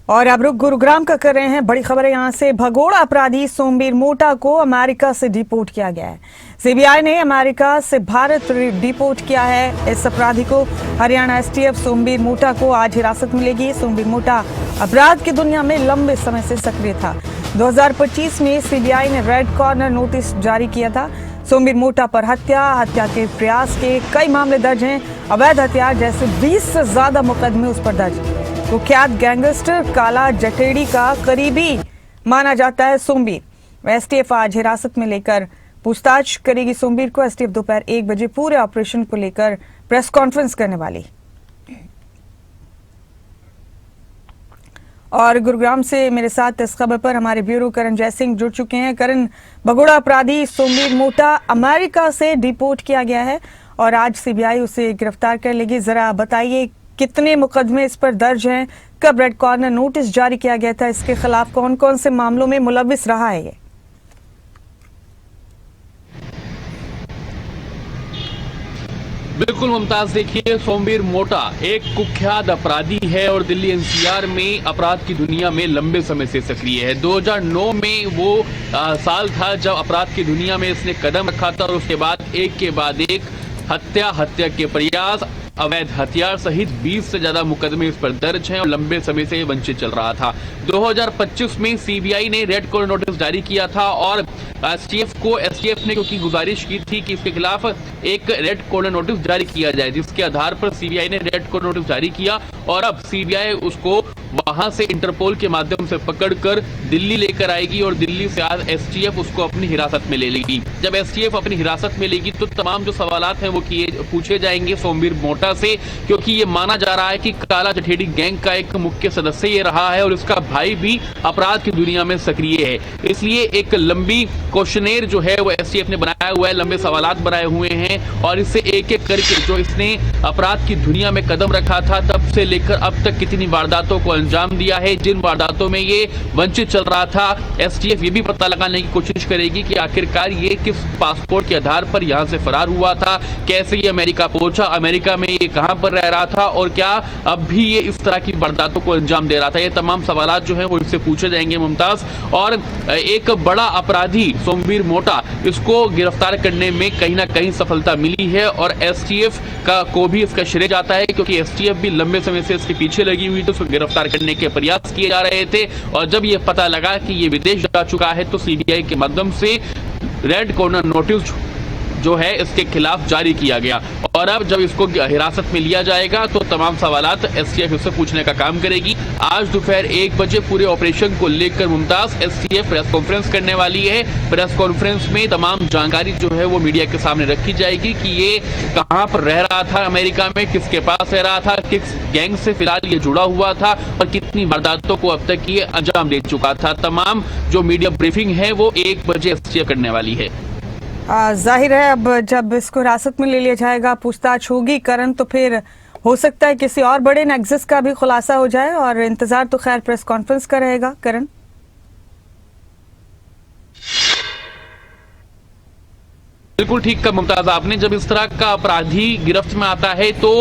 और अब रुक गुरुग्राम का कर रहे हैं। बड़ी खबर है यहाँ से। भगोड़ा अपराधी सोमवीर मोटा को अमेरिका से डिपोर्ट किया गया है। सीबीआई ने अमेरिका से भारत डिपोर्ट किया है। इस अपराधी को हरियाणा एसटीएफ सोमवीर मोटा को आज हिरासत मिलेगी। सोमवीर मोटा अपराध की दुनिया में लंबे समय से सक्रिय था। 2025 में सीबीआई ने रेड कॉर्नर नोटिस जारी किया था। सोमवीर मोटा पर हत्या के प्रयास के कई मामले दर्ज हैं। अवैध हथियार जैसे 20 से ज्यादा मुकदमे उस पर दर्ज हैं। कुख्यात गैंगस्टर काला जटेड़ी का करीबी माना जाता है सोमवीर। एसटीएफ आज हिरासत में लेकर पूछताछ करेगी सोमवीर को। एसटीएफ दोपहर 1 बजे पूरे ऑपरेशन को लेकर प्रेस कॉन्फ्रेंस करने वाली। और गुरुग्राम से मेरे साथ इस खबर पर हमारे ब्यूरो करण जयसिंह जुड़ चुके हैं। करण, भगोड़ा अपराधी सोमवीर मोटा अमेरिका से डिपोर्ट किया गया है और आज सीबीआई उसे गिरफ्तार कर लेगी। जरा बताइए, कितने मुकदमे इस पर दर्ज हैं, कब रेड कॉर्नर नोटिस जारी किया गया था, इसके खिलाफ कौन कौन से मामलों में मुलविस रहा है ये? बिल्कुल मुमताज, देखिए सोमवीर मोटा एक कुख्यात अपराधी है और दिल्ली एनसीआर में अपराध की दुनिया में लंबे समय से सक्रिय है। 2009 में वो साल था जब अपराध की दुनिया में इसने कदम रखा था और उसके बाद एक हत्या के प्रयास, अवैध हथियार सहित 20 से ज्यादा मुकदमे इस पर दर्ज हैं और लंबे समय से वंचित चल रहा था। 2025 में सीबीआई ने रेड कॉर्नर नोटिस जारी किया था और एसटीएफ ने क्योंकि गुजारिश की थी कि इसके खिलाफ एक रेड कॉर्नर नोटिस जारी किया जाए, जिसके आधार पर सीबीआई ने रेड कॉर्नर नोटिस जारी किया और अब सीबीआई उसको वहां से इंटरपोल के माध्यम से पकड़कर दिल्ली लेकर आएगी और दिल्ली से आज एसटीएफ उसको अपनी हिरासत में ले लेगी। जब एसटीएफ अपनी हिरासत में लेगी तो तमाम जो सवालात हैं वो पूछे जाएंगे सोमवीर मोटा से, क्योंकि ये माना जा रहा है कि काला जठेड़ी गैंग का एक मुख्य सदस्य ये रहा है और इसका भाई भी अपराध की दुनिया में सक्रिय है। इसलिए एक लंबी क्वेश्चनेयर जो है वो एसटीएफ ने बनाया हुआ है, लंबे सवालात बनाए हुए हैं और इससे एक एक करके जो इसने अपराध की दुनिया में कदम रखा था तब से लेकर अब तक कितनी वारदातों को अंजाम दिया है, जिन वारदातों में ये वंचित चल रहा था, एसटीएफ ये भी पता लगाने की कोशिश करेगी कि आखिरकार ये किस पासपोर्ट के आधार पर यहां से फरार हुआ था, कैसे ये अमेरिका पहुंचा, अमेरिका में ये कहां पर रह रहा था और क्या अब भी ये इस तरह की वारदातों को अंजाम दे रहा था। ये तमाम सवालात जो हैं वो इससे पूछे जाएंगे मुमताज। और एक बड़ा अपराधी सोमवीर मोटा, इसको गिरफ्तार करने में कहीं ना कहीं सफलता मिली है और एसटीएफ को भी इसका श्रेय जाता है, क्योंकि एसटीएफ भी लंबे समय से इसके पीछे लगी हुई थी, उसको गिरफ्तार करने के प्रयास किए जा रहे थे और जब ये पता लगा कि ये विदेश जा चुका है तो सीबीआई के माध्यम से रेड कॉर्नर नोटिस जो है इसके खिलाफ जारी किया गया और अब जब इसको हिरासत में लिया जाएगा तो तमाम सवालात एसटीएफ इससे पूछने का काम करेगी। आज दोपहर 1 बजे पूरे ऑपरेशन को लेकर मुमताज एसटीएफ प्रेस कॉन्फ्रेंस करने वाली है। प्रेस कॉन्फ्रेंस में तमाम जानकारी जो है वो मीडिया के सामने रखी जाएगी कि ये कहां पर रह रहा था अमेरिका में, किसके पास रह रहा था, किस गैंग से फिलहाल ये जुड़ा हुआ था और कितनी वारदातों को अब तक ये अंजाम दे चुका था। तमाम जो मीडिया ब्रीफिंग है वो 1 बजे एसटीएफ करने वाली है। जाहिर है अब जब इसको हिरासत में ले लिया जाएगा, पूछताछ होगी करण, तो फिर हो सकता है किसी और बड़े नेक्सस का भी खुलासा हो जाए और इंतजार तो खैर प्रेस कॉन्फ्रेंस का रहेगा। करण, बिल्कुल ठीक कहा मुमताज आपने। जब इस तरह का अपराधी गिरफ्त में आता है तो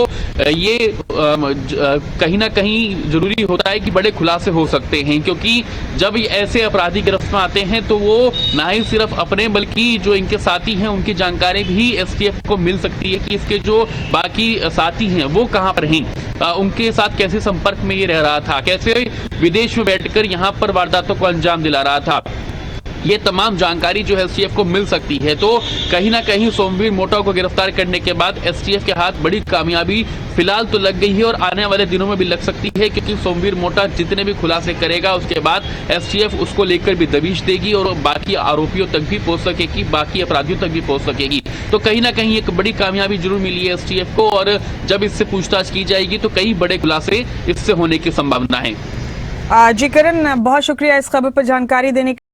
ये कहीं ना कहीं जरूरी होता है कि बड़े खुलासे हो सकते हैं, क्योंकि जब ऐसे अपराधी गिरफ्त में आते हैं तो वो ना ही सिर्फ अपने बल्कि जो इनके साथी हैं उनकी जानकारी भी एसटीएफ को मिल सकती है कि इसके जो बाकी साथी हैं वो कहां पर हैं, उनके साथ कैसे संपर्क में ये रह रहा था, कैसे विदेश में बैठकर यहाँ पर वारदातों को अंजाम दिला रहा था। ये तमाम जानकारी जो है एसटीएफ को मिल सकती है। तो कहीं ना कहीं सोमवीर मोटा को गिरफ्तार करने के बाद एसटीएफ के हाथ बड़ी कामयाबी फिलहाल तो लग गई है और आने वाले दिनों में भी लग सकती है, क्योंकि सोमवीर मोटा जितने भी खुलासे करेगा उसके बाद एसटीएफ उसको लेकर भी दबिश देगी और बाकी आरोपियों तक भी पहुंच सकेगी, बाकी अपराधियों तक भी पहुंच सकेगी। तो कहीं ना कहीं एक बड़ी कामयाबी जरूर मिली है एसटीएफ को और जब इससे पूछताछ की जाएगी तो कई बड़े खुलासे इससे होने की संभावना है। जी करण, बहुत शुक्रिया इस खबर पर जानकारी देने